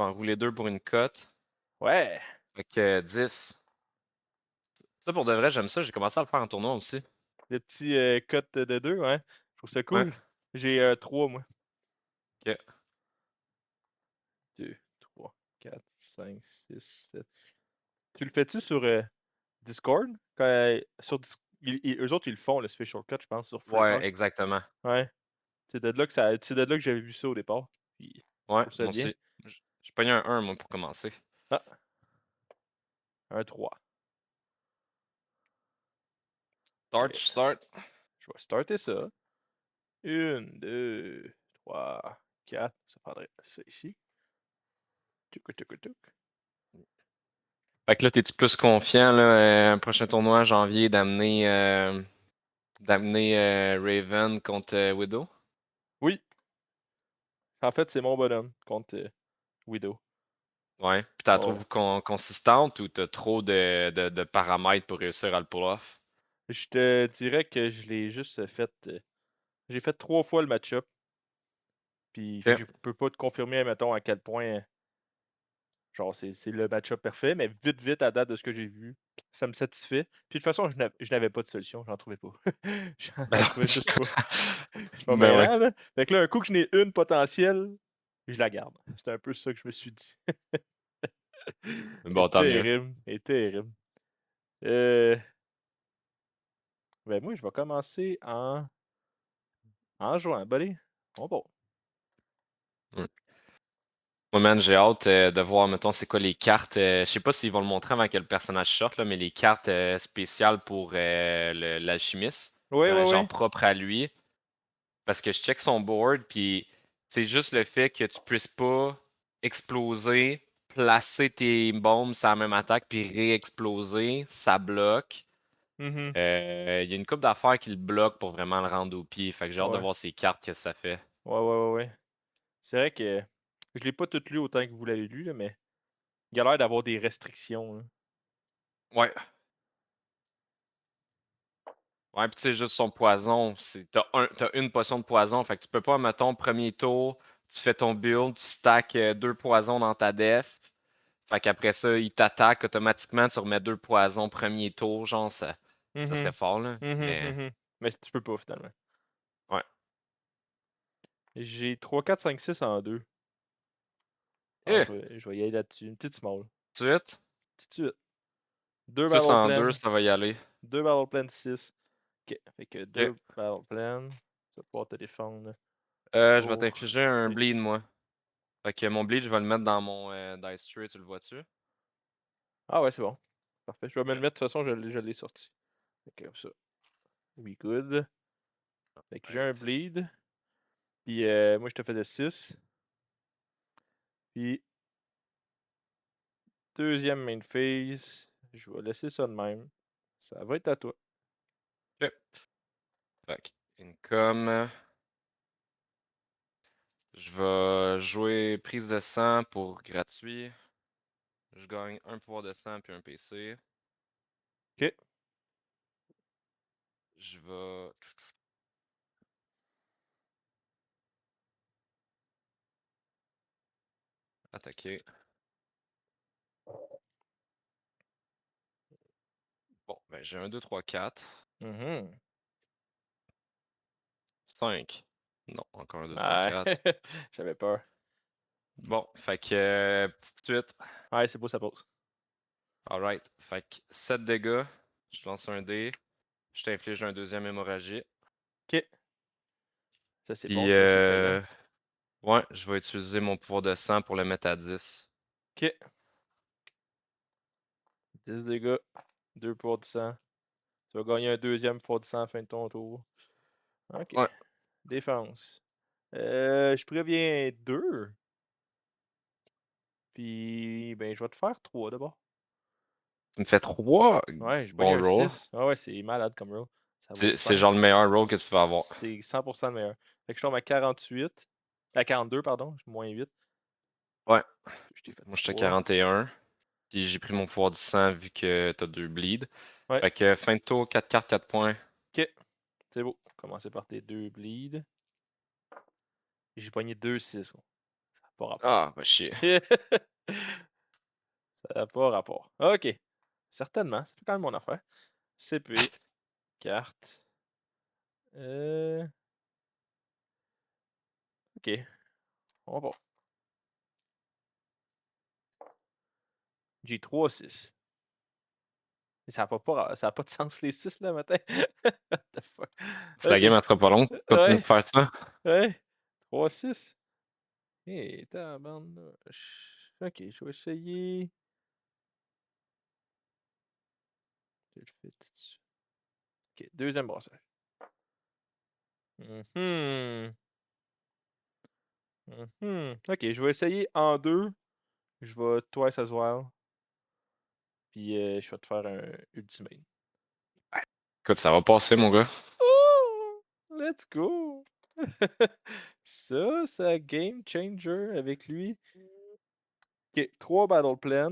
vais en rouler 2 pour une cote. Ouais! Fait que 10. Ça, pour de vrai, j'aime ça. J'ai commencé à le faire en tournoi aussi. Le petit cote de 2, ouais. Je trouve ça Ouais. cool. J'ai 3, moi. Ok. 2, 3, 4, 5, 6, 7. Tu le fais-tu sur Discord? Eux autres, ils le font, le special cut, je pense, sur Ouais, Freemark. exactement. Ouais. C'est de là que j'avais vu ça au départ. Puis, je Ouais, trouve ça moi bien. aussi. J'ai pogné un 1, moi, pour commencer. Ah, un 3. Start, Ok. start. Je vais starter ça. 1, 2, 3, 4. Ça prendrait ça ici. Tuc, tuc, tuc. Fait que là, t'es-tu plus confiant, là, un prochain tournoi en janvier, d'amener Raven contre Widow? Oui. En fait, c'est mon bonhomme contre Widow. Ouais. Puis t'as la Oh. trouves consistante ou t'as trop de paramètres pour réussir à le pull-off? Je te dirais que je l'ai juste fait. J'ai fait 3 fois le match-up. Puis, fait que Ok. je peux pas te confirmer, mettons, à quel point, genre, c'est le match-up parfait, mais vite, à date de ce que j'ai vu, ça me satisfait. Puis, de toute façon, je n'avais pas de solution, j'en trouvais pas. J'en Ben, trouvais juste pas. Je suis pas ben ouais. mêlant, là. Fait que là, un coup que je n'ai une potentielle, je la garde. C'est un peu ça que je me suis dit. Bon, est tant mieux. terrible, est terrible. Euh, ben moi, je vais commencer en juin, buddy. Bon. Ouais. Moi, man, j'ai hâte de voir, mettons, c'est quoi les cartes. Je sais pas s'ils vont le montrer avant que le personnage sorte, là, mais les cartes spéciales pour l'alchimiste. Genre Oui. propre à lui. Parce que je check son board, puis c'est juste le fait que tu puisses pas exploser, placer tes bombes sur la même attaque, puis réexploser, ça bloque. Mhm. Il y a une couple d'affaires qui le bloquent pour vraiment le rendre au pied. Fait que j'ai hâte de Ouais. voir ces cartes, que ça fait. Ouais. C'est vrai que je l'ai pas tout lu autant que vous l'avez lu, là, mais il a l'air d'avoir des restrictions, là. Ouais. Ouais, pis tu sais, juste son poison, t'as une potion de poison, fait que tu peux pas, mettons, premier tour, tu fais ton build, tu stacks 2 poisons dans ta def, fait qu'après ça, il t'attaque automatiquement, tu remets 2 poisons premier tour, genre, ça serait Mhm. fort, là, mais Mhm. Mais tu peux pas, finalement. ouais. J'ai 3, 4, 5, 6 en 2. Alors, Eh, je vais y aller là-dessus. Une petite small. tout de suite, Petite suite. 2 6 battle en 2, plan. ça va y aller. 2 battle plan 6. Ok. Fait que Ok. 2 battle plan. Tu vas pouvoir te défendre Je vais pour t'infliger un bleed, 6. moi. Fait que mon bleed, je vais le mettre dans mon dice tray, tu le vois-tu? Ah ouais, c'est bon. Parfait. Je vais me le Ok. mettre. De toute façon, je l'ai sorti. Fait que comme ça. We good. Fait que j'ai un Right. bleed. Puis moi, je te fais de 6. Puis deuxième main phase. Je vais laisser ça de même. Ça va être à toi. Ok. Fait que, income. Je vais jouer prise de sang pour gratuit. Je gagne un pouvoir de sang puis un PC. Ok. Je vais attaquer. Bon, ben j'ai un 2 3 4 Mhm. 5. Non, encore un 2 3 Ouais. 4. J'avais peur. Bon, fait que petite suite. Ouais, c'est beau, ça pose. Alright. Fait que 7 dégâts. Je lance un dé. Je t'inflige un deuxième hémorragie. Ok. Ça, c'est bon, Puis ça, c'est plaisant. ouais, je vais utiliser mon pouvoir de sang pour le mettre à 10. Ok. 10 dégâts. 2 pour du sang. Tu vas gagner un deuxième pour du sang à la fin de ton tour. Ok. Ouais. Défense. Je préviens 2. Puis, ben, je vais te faire 3 d'abord. Tu me fais 3 Ouais, j'ai pogné bons un rolls. 6. Ah ouais, c'est malade comme roll. Ça vaut C'est 5. genre le meilleur roll que tu peux avoir. C'est 100% le meilleur. Fait que je tombe à 48. À 42, pardon. Moins 8. Ouais. Je t'ai fait Moi, j'étais 3. 41. Puis j'ai pris mon pouvoir du sang vu que t'as 2 bleeds. Ouais. Fait que fin de tour, 4 cartes, 4 points. Ok. C'est beau. Commencer par tes 2 bleeds. J'ai pogné 2 6. Pas rapport. Ah, bah chier. Ça n'a pas rapport. OK. Certainement, ça fait quand même mon affaire. CP, carte. Euh, OK, on va voir. J'ai 3 6. Mais ça a pas de sens les 6 là matin. What the fuck? Si la game OK. elle sera pas longue, continue de Ouais, faire ça. ouais. 3 6. Eh, tabarnouche. OK, je vais essayer. Je le fais tout de suite. OK, deuxième brassage. Mhm. Mhm. OK, je vais essayer en 2. Je vais Twice as well. Puis je vais te faire un ultimate. Écoute, ça va passer, mon gars. Oh! Let's go! Ça, c'est un game changer avec lui. OK, 3 Battle Plan.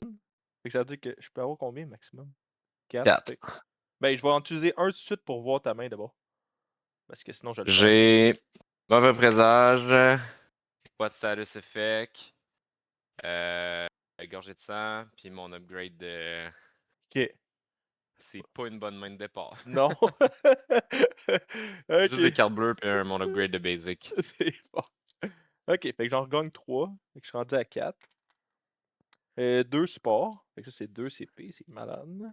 Fait que ça veut dire que je peux avoir combien maximum? 4. 4. Ben, je vais en utiliser un tout de suite pour voir ta main d'abord. Parce que sinon, je le perds. J'ai mauvais présage, pas de status effect, euh, gorgée de sang, puis mon upgrade de. OK. C'est pas une bonne main de départ. Non. Juste des OK. cartes bleues, puis mon upgrade de basic. C'est bon. OK, fait que j'en regagne 3. Fait que je suis rendu à 4. 2 supports. Fait que ça, c'est 2 CP. C'est malade.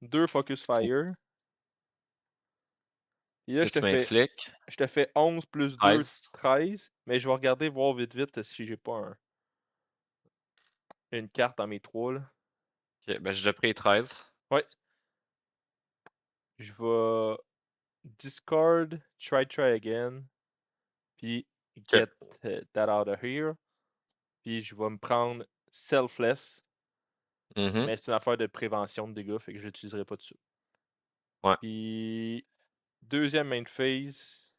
2 Focus Fire. Et là, Qu'est-ce que tu m'infliques? je te fais 11 plus 2, 13. 13. Mais je vais regarder, voir vite vite si j'ai pas une carte dans mes 3. Là. Ok, ben j'ai déjà pris 13. Ouais. Je vais discard, try again. Puis Ok. get that out of here. Puis je vais me prendre selfless. Mhm. Mais c'est une affaire de prévention de dégâts. Fait que je l'utiliserai pas dessus. Ouais. Puis deuxième main phase.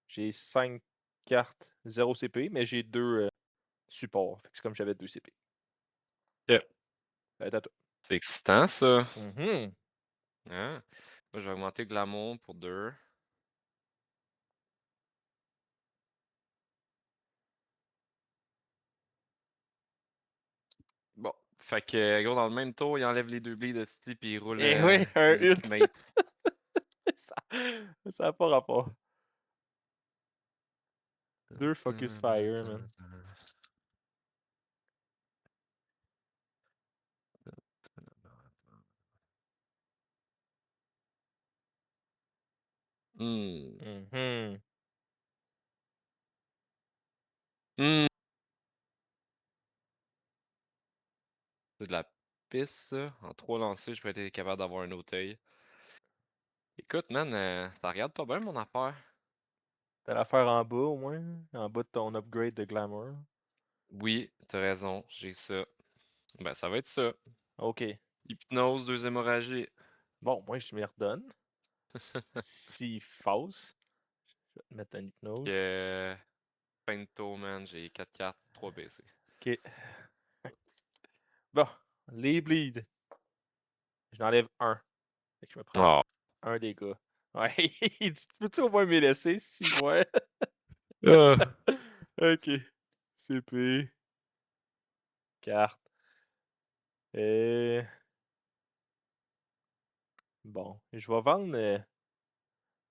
J'ai 5 cartes 0 CP. Mais j'ai 2 supports. Fait que c'est comme j'avais 2 CP. Ok. Ça va être à toi. C'est excitant, ça. Mhm. Hein? Moi, je vais augmenter Glamour pour 2. Bon. Fait que, gros, dans le même tour, il enlève les 2 bleeds de City, puis il roule Eh oui, un ult. l'ultimate. ça, ça a pas rapport. 2 Focus Fire, man. Hmm. Mhm. Hmm. C'est de la pisse, ça. En 3 lancers, je vais être capable d'avoir un Auteuil. Écoute, man, ça regarde pas bien mon affaire. T'as l'affaire en bas, au moins. En bas de ton upgrade de Glamour. Oui, t'as raison, j'ai ça. Ben, ça va être ça. OK. Hypnose, 2 hémorragies. Bon, moi, je me redonne. Si fausse, je vais te mettre un hypnose. Que Pinto, man, j'ai 4 cartes, 3 BC. OK. Bon, les bleeds. Je n'enlève un. Fait que je me prends Oh. un dégât. Ouais, il dit, peux-tu au moins me laisser, si ouais. Ah. OK. CP. Carte. Et... Bon, je vais vendre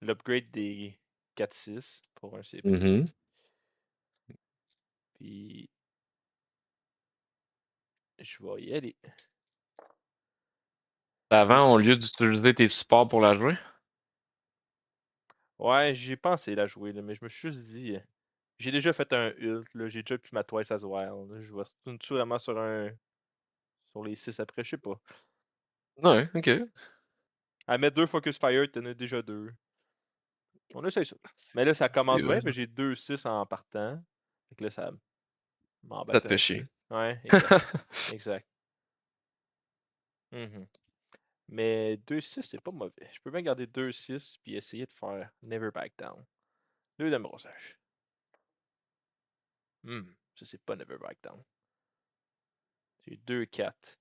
l'upgrade des 4-6 pour un CP. Mhm. Puis, je vais y aller. Avant, au lieu d'utiliser tes supports pour la jouer? Ouais, j'y ai pensé la jouer, là, mais je me suis juste dit, j'ai déjà fait un ult, là, j'ai déjà pris ma Twice as Wild. Là, je vais retourner vraiment sur les 6 après, je sais pas. Ouais, ok. À mettre 2 Focus Fire, t'en as déjà 2. On essaye ça. C'est Mais là, ça c'est commence bien, vrai, puis ça. j'ai 2-6 en partant. Fait que là, ça Ça m'embête te fait un peu. chier. Ouais, exact. Exact. Mhm. Mais 2-6, c'est pas mauvais. Je peux bien garder 2-6 puis essayer de faire Never Back Down. Deuxième brossage. Ça, c'est pas Never Back Down. J'ai 2-4.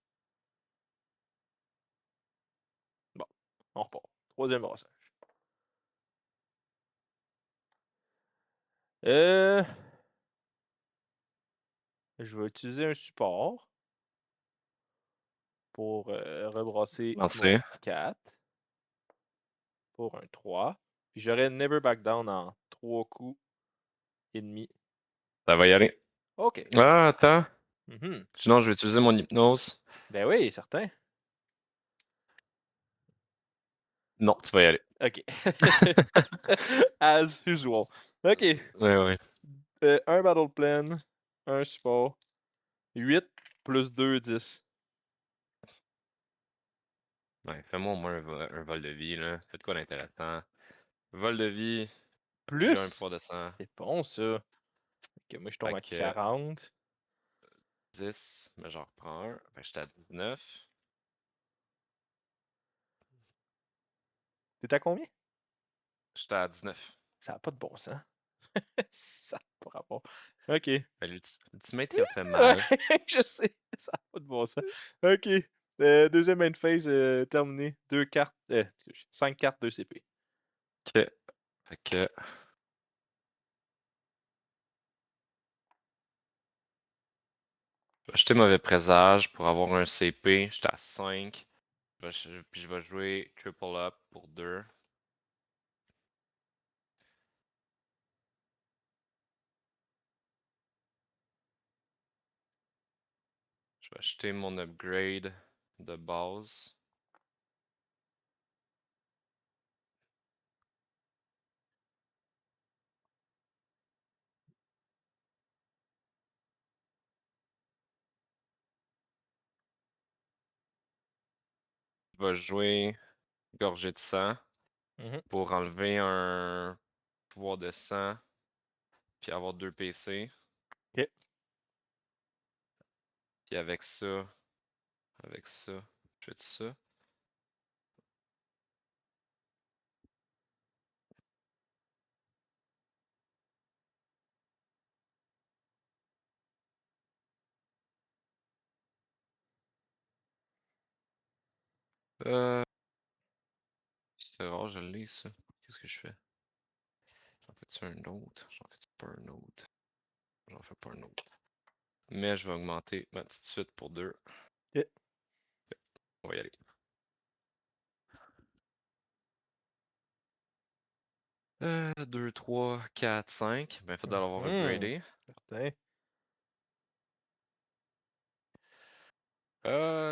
Bon, on repart. Troisième brossage. Euh. Je vais utiliser un support pour rebrasser mon Lancé. 4 pour un 3. Puis j'aurais Never Back Down en 3 coups et demi. Ça va y aller. OK. Ah, attends. Mhm. Sinon, je vais utiliser mon hypnose. Ben oui, certain. Non, tu vas y aller. OK. As usual. OK. Ouais, ouais. Un Battle Plan, un support. 8 plus 2, 10. Ouais, fais-moi au moins un vol de vie, là. Fais de quoi d'intéressant. Vol de vie, puis j'ai un Plus? pouvoir de sang. C'est bon, ça. OK, moi, je tombe Fait à que 40. 10, mais j'en reprends un. Fait que j'étais à 19. T'es à combien? J'étais à 19. Ça n'a pas de bon sens. Ça n'a pas rapport. OK. Fait l'ultimate, il a fait Ouais, mal. je sais. Ça n'a pas de bon sens. OK. Deuxième main phase terminé. 2 cartes. 5 cartes, 2 CP. Ok. Fait que je vais acheter mauvais présage pour avoir un CP. J'étais à 5. Puis je vais jouer triple up pour 2. Je vais acheter mon upgrade de base. Je vais jouer gorgée de sang Mhm. pour enlever un pouvoir de sang puis avoir 2 PC. OK. Puis avec ça, je fais ça. Euh, c'est rare, je l'ai ça. Qu'est-ce que je fais? J'en fais-tu un autre? J'en fais-tu pas un autre? J'en fais pas un autre. Mais je vais augmenter ma petite suite pour 2. OK. On va y aller. 2, 3, 4, 5. Ben fait de l'avoir Mhm. upgradé. Certain.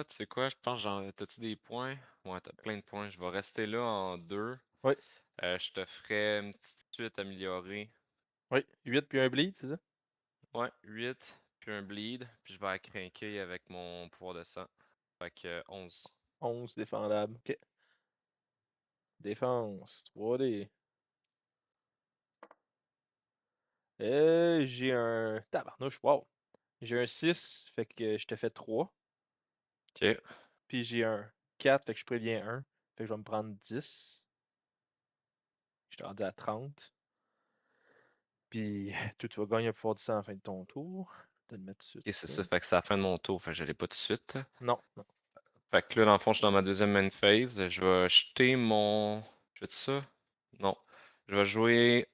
Tu sais quoi, je pense t'as-tu des points? Ouais, t'as plein de points. Je vais rester là en 2. Oui. Je te ferai une petite suite améliorée. Oui. 8 puis un bleed, c'est ça? Ouais, 8, puis un bleed, puis je vais craquer avec mon pouvoir de sang. Fait que 11. 11 défendable. OK. Défense. 3D. J'ai un. Tabarnouche, wow. J'ai un 6, fait que je te fais 3. Ok. Puis j'ai un 4, fait que je préviens 1. Fait que je vais me prendre 10. Je suis rendu à 30. Puis toi, tu vas gagner un pouvoir de sang à la fin de ton tour. Je vais te le mettre tout de suite Ok, c'est ça. ça. Fait que c'est la fin de mon tour. Fait que je l'ai pas tout de suite. Non, non. Fait que là, dans le fond, je suis dans ma deuxième main phase. Je vais jeter mon. Je fais ça? Non. Je vais jouer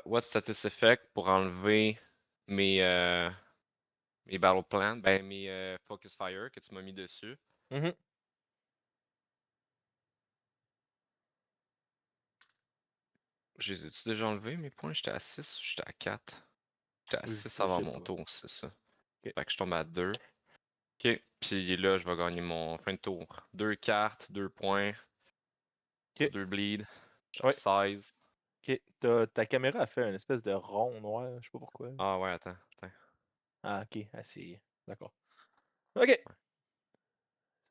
What Status Effect pour enlever mes Battle Plan. Ben, mes Focus Fire que tu m'as mis dessus. Mhm. Je les ai-tu déjà enlevés, mes points? J'étais à 6 ou j'étais à 4? J'étais à 6 Je avant sais mon pas. tour, c'est ça. OK. Fait que je tombe à 2. Ok, puis là, je vais gagner mon fin de tour. 2 cartes, 2 points, OK. 2 bleeds. J'ai Ouais. 16. OK. Ta caméra a fait une espèce de rond noir. Je sais pas pourquoi. Ah ouais, attends. Ah, OK. Ah, c'est. D'accord. OK.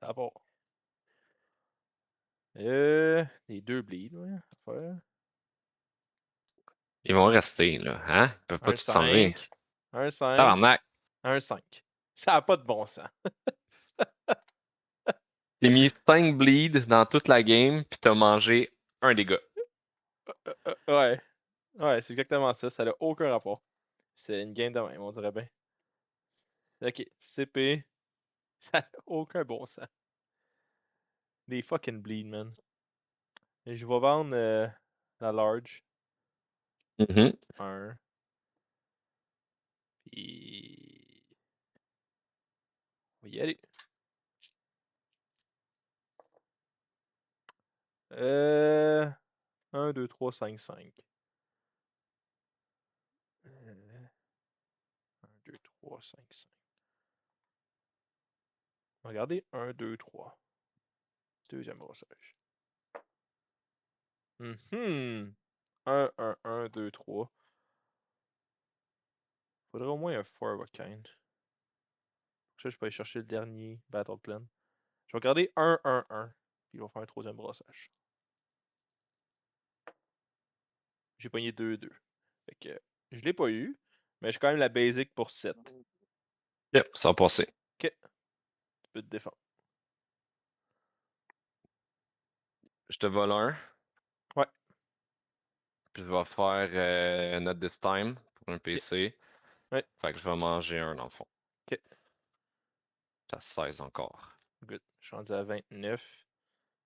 Ça part. Les 2 bleeds, ouais. À faire. Ils vont rester, là. Hein? Ils peuvent pas Un tout s'enlever. 5. Un 5. Tabarnak! Un 5. Ça a pas de bon sens. T'as mis 5 bleeds dans toute la game, pis t'as mangé un dégât. Ouais. Ouais, c'est exactement ça. Ça n'a aucun rapport. C'est une game de même, on dirait bien. OK. CP. Ça n'a aucun bon sens. Des fucking bleed, man. Et je vais vendre la large. Mhm. Un. Puis. va y aller. 1, 2, 3, 5, 5. 1, 2, 3, 5, 5. Regardez, 1, 2, 3. Deuxième brossage. 1, 1, 1, 2, 3. Faudrait au moins un Four of a Kind. Ça, je peux aller chercher le dernier Battle Plan. Je vais regarder 1, 1, 1. Puis il va faire un troisième brossage. J'ai pogné 2, 2. Fait que je l'ai pas eu, mais j'ai quand même la basic pour 7. Yep, ça va passer. Ok, tu peux te défendre. Je te vole un. Ouais, Puis je vais faire Not This Time pour un ok, PC. ouais, Fait que je vais manger un dans le fond. ok, T'as 16 encore. good. Je suis rendu à 29.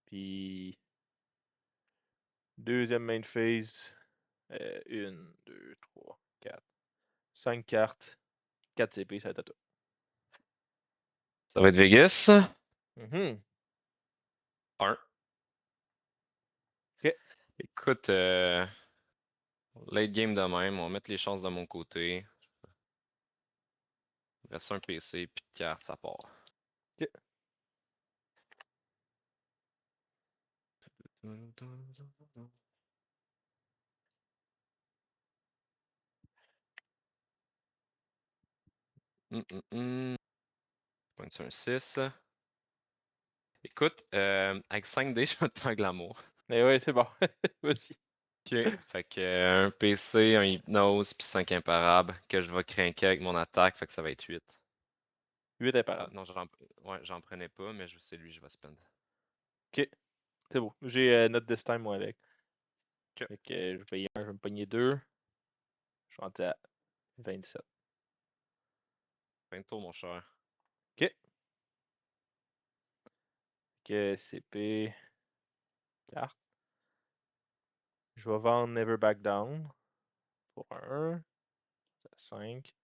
Puis deuxième main phase. 1, 2, 3, 4, 5 cartes. 4 CP, ça va être à toi. Ça va être Vegas. Mhm. 1. Ok, Écoute, late game de même, on va mettre les chances de mon côté. Il reste un PC, puis de cartes, ça part. ok. Pointe sur un 6. Écoute, avec 5D, je vais te faire glamour. Mais ouais, c'est bon. Vas-y. Ok, fait que un PC, un hypnose, puis 5 imparables que je vais craquer avec mon attaque, fait que ça va être 8. 8 Ah imparables. non, ouais, j'en prenais pas, mais c'est lui, je vais spend. Ok, c'est beau. J'ai Not This Time, moi, avec. Ok, Fait que je vais payer un, je vais me pogner 2. Je suis rendu à 27. fin de tour, mon cher. Ok. Que CP. Carte. Je vais vendre Never Back Down pour un. C'est à 5.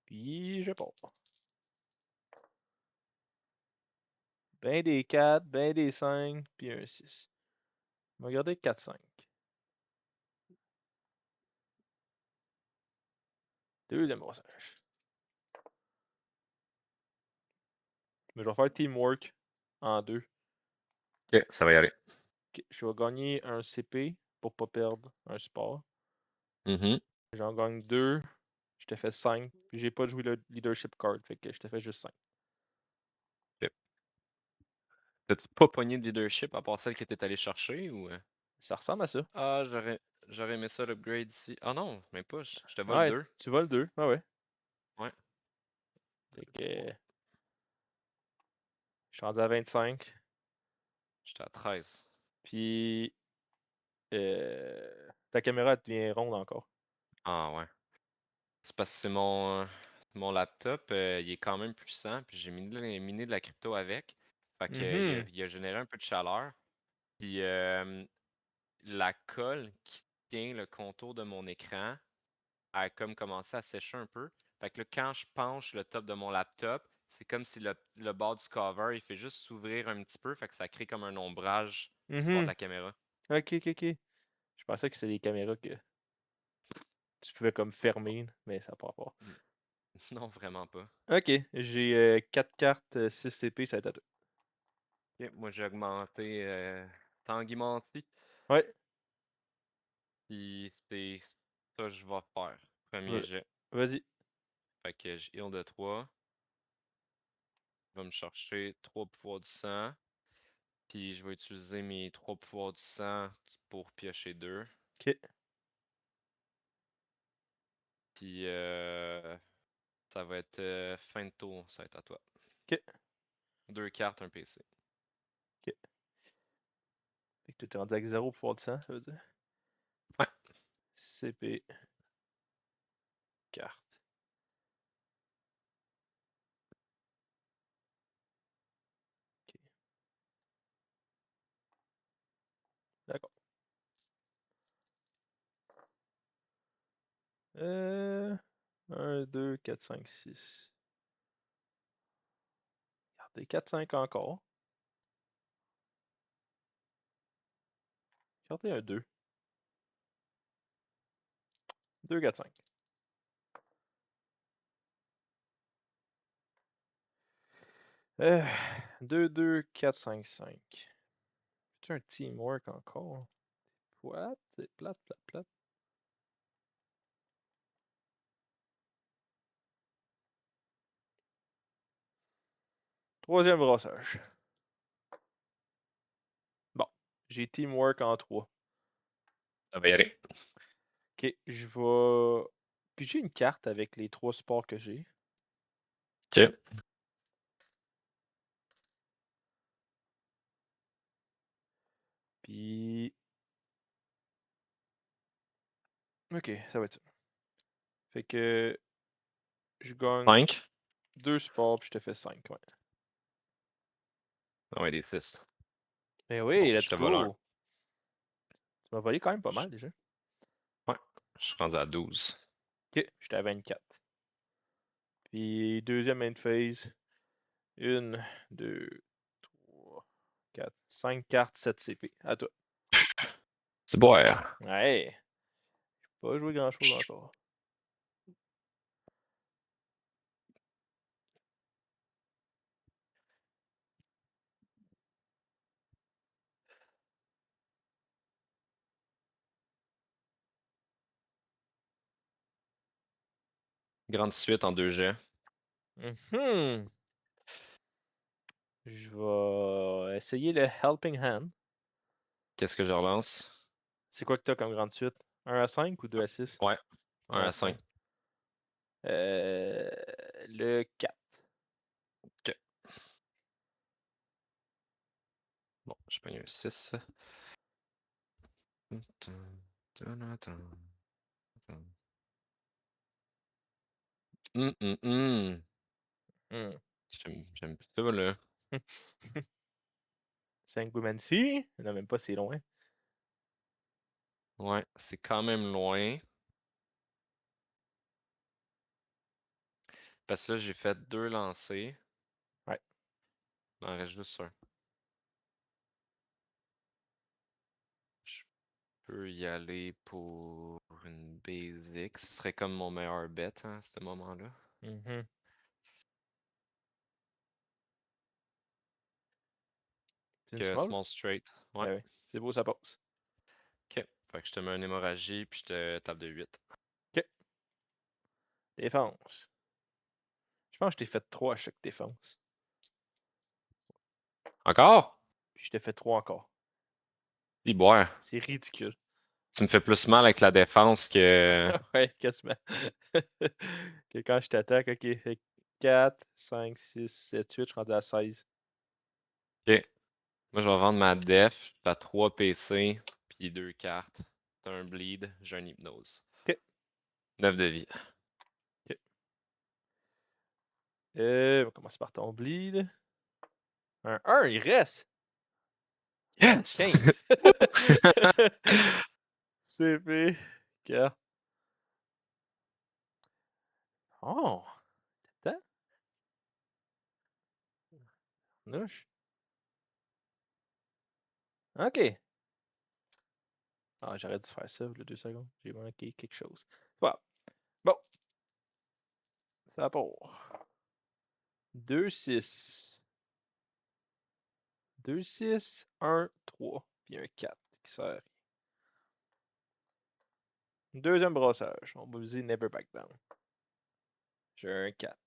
Puis je pars. Ben des 4, ben des 5, puis un 6. On va regarder 4, 5. Deuxième brossage. Mais je vais faire Teamwork en 2. Ok, ça va y aller. Ok, je vais gagner un CP pour pas perdre un support. Mhm. J'en gagne 2. Je te fais 5. Puis j'ai pas joué le leadership card. Fait que je te fais juste 5. Ok. T'as-tu pas pogné de leadership à part celle que t'es allé chercher ou. Ça ressemble à ça. Ah, j'aurais aimé ça l'upgrade ici. Ah non, même pas, je te vole Ouais, 2. tu voles 2. Ah ouais. Ouais. Fait 2, que 3. je suis rendu à 25. J'étais à 13. Puis ta caméra elle devient ronde encore. Ah ouais. C'est parce que c'est mon laptop, il est quand même puissant, puis j'ai miné de la crypto avec. Fait que, Mhm. il a généré un peu de chaleur. Puis la colle qui tient le contour de mon écran a comme commencé à sécher un peu. Fait que là, quand je penche le top de mon laptop, c'est comme si le bord du cover, il fait juste s'ouvrir un petit peu, fait que ça crée comme un ombrage du bord de Mhm. la caméra. Ok, ok, ok. Je pensais que c'était des caméras que tu pouvais comme fermer, mais ça part pas. Mm. Non, vraiment pas. Ok, j'ai 4 cartes 6 CP, ça va être à toi. Ok, moi j'ai augmenté Tanguy Menti, Ouais, puis c'est ça que je vais faire. Premier va- jet. vas-y. Fait que je heal de 3. Je vais me chercher 3 pouvoirs du sang. Puis je vais utiliser mes 3 pouvoirs du sang pour piocher 2. Ok, Puis ça va être fin de tour, ça va être à toi. ok, 2 cartes, un PC. ok. Fait que tu es rendu avec 0 pouvoir de sang, ça veut dire. Ouais. CP, carte. Ok, d'accord. 1, 2, 4, 5, 6. Regardez, 4, 5 encore. Regardez un 2. 2, 4, 5. 2, 2, 4, 5, 5. C'est un teamwork encore? What? C'est plate, plate, plate. Troisième brassage. Bon, j'ai teamwork en 3. Ça va y aller. Ok, je vais piger une carte avec les 3 supports que j'ai. Ok. Puis. Ok, ça va être ça. Fait que. Je gagne 5. 2 supports, puis je te fais 5. Ouais. Ah ouais, des 6. Mais Bon, oui, je let's te vole un. go! Tu m'as volé quand même pas mal déjà. Ouais, je suis rendu à 12. Ok, j'étais à 24. Puis deuxième main phase. 1, 2, 3, 4, 5 cartes, 7 CP. À toi. C'est bon. Ouais. Pas joué grand chose encore. Grande suite en 2 jets. Mhm. Je vais essayer le Helping Hand. Qu'est-ce que je relance? C'est quoi que t'as comme grande suite? 1 à 5 ou 2 à 6? Ouais, 1 1 à à 5. 5. Le 4. Ok. Bon, je paye un 6. Hmm. J'aime ça, là. Sanguimancy? Non, même pas, c'est loin. Ouais, c'est quand même loin. Parce que là, j'ai fait 2 lancers. Ouais. Il m'en reste juste un. Je peux y aller pour une basic. Ce serait comme mon meilleur bet hein, à ce moment-là. Mhm. C'est une Que small? small straight. Ouais. Ben oui. C'est beau, ça passe. Ok. Fait que je te mets une hémorragie puis je te tape de 8. Ok. Défense. Je pense que je t'ai fait 3 à chaque défense. Encore? Puis je t'ai fait 3 encore. Boire. C'est ridicule. Tu me fais plus mal avec la défense que. Ouais, quasiment. Que quand je t'attaque, ok. Fait 4, 5, 6, 7, 8, je suis rendu à 16. Ok. Moi, je vais vendre ma def. T'as 3 PC puis 2 cartes. T'as un bleed, j'ai un hypnose. Ok. 9 de vie. Ok. On va commencer par ton bleed. Un 1, il reste. Yes! 15. CP. Carte. Oh! Attends. Nouche. Ok. Ah, j'aurais dû faire ça, le 2 secondes. J'ai manqué quelque chose. Voilà. Bon. Ça part. 2, 6. 2, 6, 1, 3. Puis un 4 qui sert. Deuxième brassage. On va viser Never Back Down. J'ai un 4.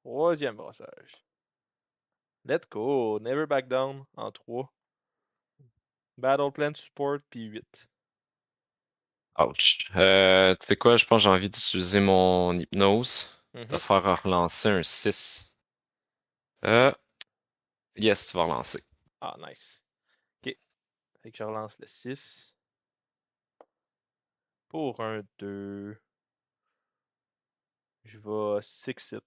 Troisième brassage. Let's go. Never Back Down en 3. Battle Plan Support puis 8. Ouch. Tu sais quoi, je pense que j'ai envie d'utiliser mon hypnose. Te faire relancer un 6. Yes, tu vas relancer. Ah, nice. Ok. Fait que je relance le 6. Pour un 2. Je vais 6 it.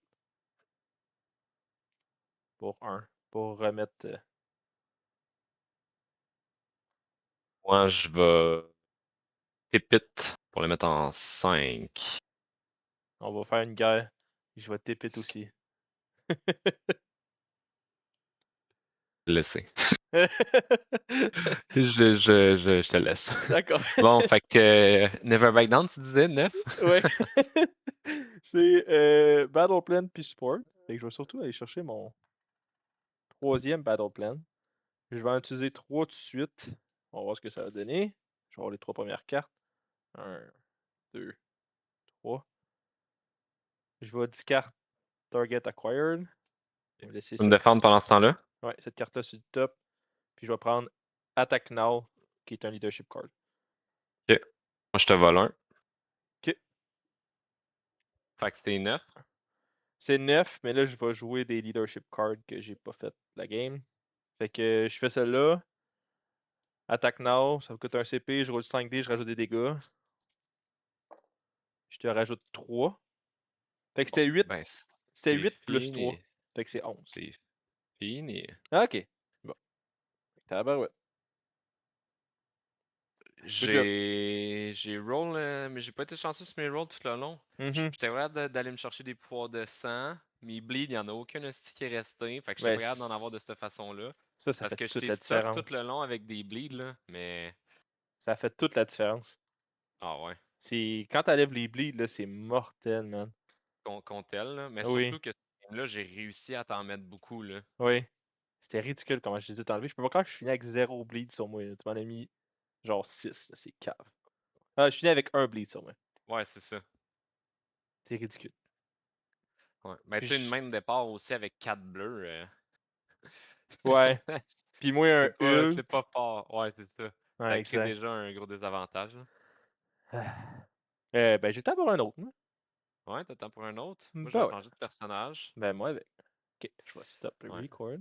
Pour 1. Pour remettre. Moi, je vais tip it. Pour le mettre en 5. On va faire une guerre. Je vais TP aussi. Laissez. Je te laisse. D'accord. Bon, fait que Never Back Down, tu disais, 9? Ouais. C'est Battle Plan puis Support. Fait que je vais surtout aller chercher mon troisième Battle Plan. Je vais en utiliser 3 tout de suite. On va voir ce que ça va donner. Je vais avoir les 3 premières cartes. 1, 2, 3. Je vais discard Target Acquired. Je vais laisser Tu me cette, défendre pendant ce temps-là? ouais, cette carte-là sur le top. Puis je vais prendre Attack Now, qui est un leadership card. Ok. Moi, je te vole un. Ok. Fait que c'était 9. C'est 9, mais là, je vais jouer des leadership cards que j'ai pas fait la game. Fait que je fais celle-là. Attack Now, ça me coûte un CP, je roule 5D, je rajoute des dégâts. Je te rajoute 3. Fait que Bon, ben, c'était c'est 8 plus 3. fini. Fait que c'est 11. C'est fini. Ah, ok. Bon. Tabarouette. Good job. J'ai roll, mais j'ai pas été chanceux sur mes rolls tout le long. Mhm. J'étais capable d'aller me chercher des pouvoirs de sang. Mes bleeds, il y en a aucun hostie qui est resté. Fait que j'étais Ben, pas capable d'en avoir de cette façon-là. ça Parce fait que je toute t'ai la stuff tout le différence. long avec des bleeds, là. Mais. Ça fait toute la différence. Ah ouais. Quand t'enlèves les bleeds, là, c'est mortel, man. Contre elle, là. Mais Oui, surtout que ce game-là, j'ai réussi à t'en mettre beaucoup, là. oui. C'était ridicule comment j'ai tout enlevé. Je peux pas croire que je finis avec 0 bleed sur moi. Là. Tu m'en as mis genre 6. C'est cave. Ah, je finis avec un bleed sur moi. Ouais, c'est ça. C'est ridicule. Ouais. Mais Puis tu sais, une je- main de départ aussi avec 4 bleus. Ouais. Puis moi, un C'est ult. pas fort. Ouais, c'est ça. Ouais, Ça crée exact. déjà un gros désavantage, là. Ah. Ben, j'ai temps pour un autre. Moi. Ouais, t'as temps pour un autre? Moi, je vais Ben ouais. changer de personnage. Ben moi avec. Ok, je vais stop Ouais. record.